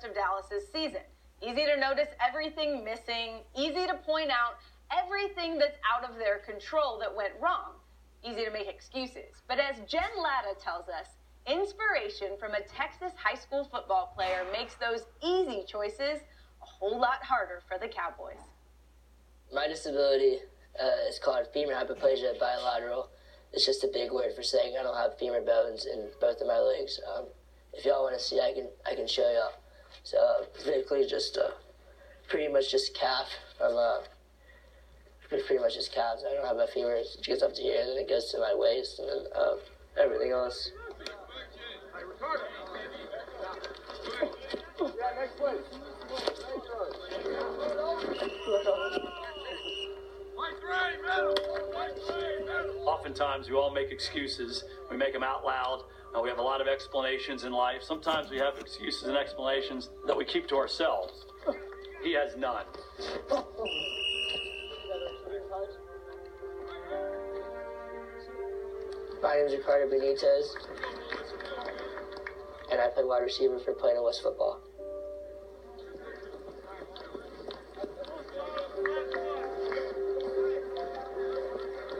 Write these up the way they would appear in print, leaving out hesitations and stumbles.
of Dallas's season. Easy to notice everything missing, easy to point out everything that's out of their control that went wrong. Easy to make excuses. But as Jen Latta tells us, inspiration from a Texas high school football player makes those easy choices a whole lot harder for the Cowboys. My disability is called femur hypoplasia bilateral. It's just a big word for saying I don't have femur bones in both of my legs. If y'all want to see, I can show y'all. So basically just pretty much just calf from pretty much just calves. I don't have my femur. It goes up to here, and then it goes to my waist, and then everything else. Oftentimes, we all make excuses. We make them out loud. We have a lot of explanations in life. Sometimes we have excuses and explanations that we keep to ourselves. He has none. My name is Ricardo Benitez, and I play wide receiver for Plano West football.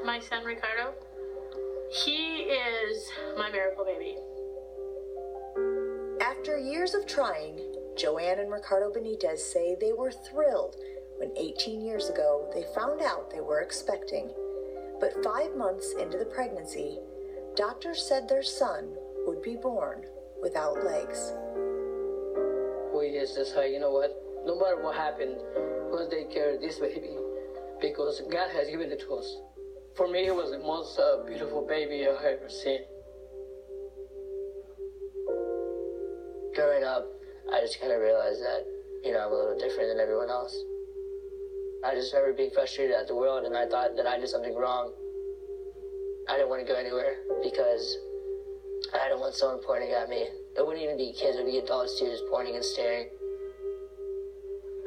My son Ricardo, he is my miracle baby. After years of trying, Joanne and Ricardo Benitez say they were thrilled when 18 years ago they found out they were expecting. But 5 months into the pregnancy, doctors said their son would be born without legs. We just decided, you know what, no matter what happened, we'll take care of this baby because God has given it to us. For me, it was the most beautiful baby I've ever seen. Growing up, I just kind of realized that, I'm a little different than everyone else. I just remember being frustrated at the world, and I thought that I did something wrong. I didn't want to go anywhere because I didn't want someone pointing at me. It wouldn't even be kids, it would be adults too, just pointing and staring.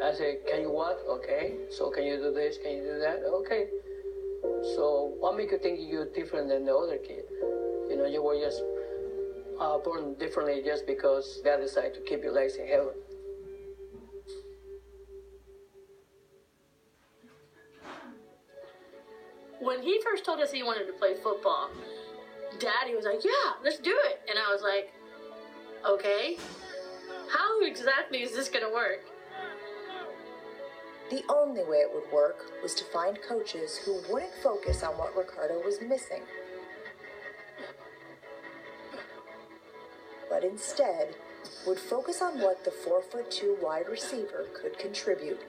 I said, can you walk? Okay. So can you do this? Can you do that? Okay. So what make you think you're different than the other kid? You were just born differently just because God decided to keep your legs in heaven. When he first told us he wanted to play football, Daddy was like, yeah, let's do it. And I was like, okay, how exactly is this going to work? The only way it would work was to find coaches who wouldn't focus on what Ricardo was missing, but instead would focus on what the 4'2" wide receiver could contribute.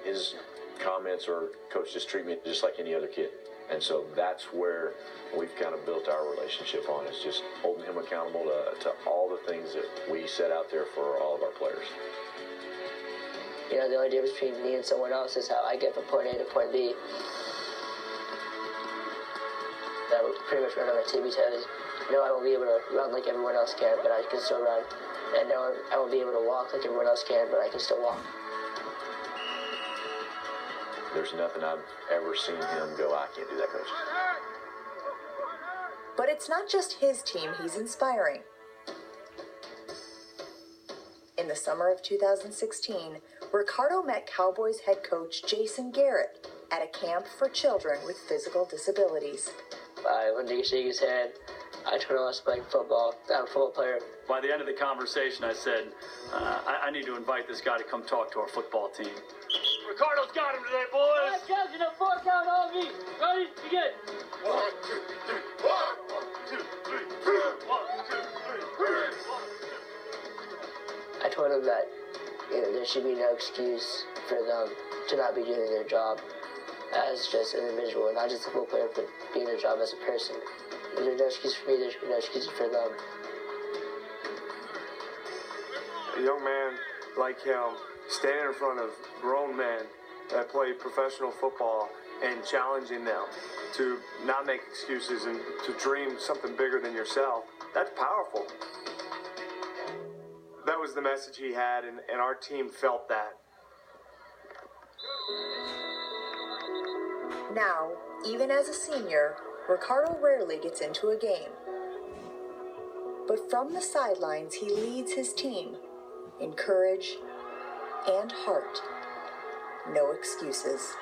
His comments or coach just treat me just like any other kid. And so that's where we've kind of built our relationship on, is just holding him accountable to all the things that we set out there for all of our players. The only difference between me and someone else is how I get from point A to point B. I would pretty much run on my tippy toes. I won't be able to run like everyone else can, but I can still run. And no, I won't be able to walk like everyone else can, but I can still walk. There's nothing I've ever seen him go, I can't do that, coach. But it's not just his team he's inspiring. In the summer of 2016, Ricardo met Cowboys head coach Jason Garrett at a camp for children with physical disabilities. I went to shake his hand. I told him I was playing football. I'm a football player. By the end of the conversation, I said, I need to invite this guy to come talk to our football team. Ricardo's got him today, boys. Five counts and a 4 count on me. Ready? Begin. 1, 2, 3. 1, 2, 3. I told him that there should be no excuse for them to not be doing their job as just an individual, not just a football player, but being their job as a person. If there's no excuse for me, there should be no excuse for them. A young man like him standing in front of grown men that play professional football and challenging them to not make excuses and to dream something bigger than yourself, that's powerful. That was the message he had, and our team felt that. Now, even as a senior, Ricardo rarely gets into a game. But from the sidelines, he leads his team, in courage and heart. No excuses.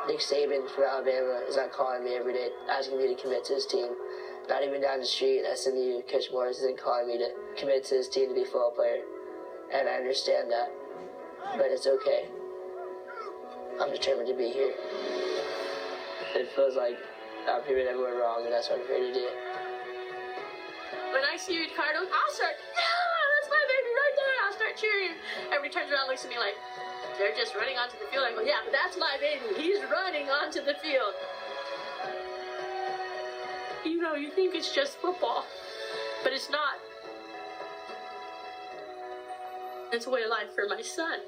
Nick Saban from Alabama is not calling me every day, asking me to commit to his team. Not even down the street at SMU, Coach Morris isn't calling me to commit to his team to be a football player. And I understand that, but it's okay. I'm determined to be here. It feels like I'm proving everyone wrong, and that's what I'm here to do. When I see Ricardo, I'll start, yeah, that's my baby right there. I'll start cheering. Everybody turns around and looks at me like, they're just running onto the field. I go, yeah, but that's my baby. He's running onto the field. You know, you think it's just football, but it's not. It's a way of life for my son.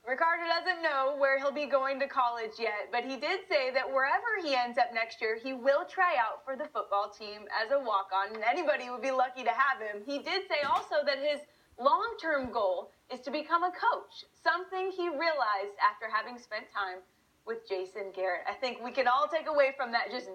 Ricardo doesn't know where he'll be going to college yet, but he did say that wherever he ends up next year, he will try out for the football team as a walk-on, and anybody would be lucky to have him. He did say also that his long-term goal is to become a coach, something he realized after having spent time with Jason Garrett. I think we can all take away from that, just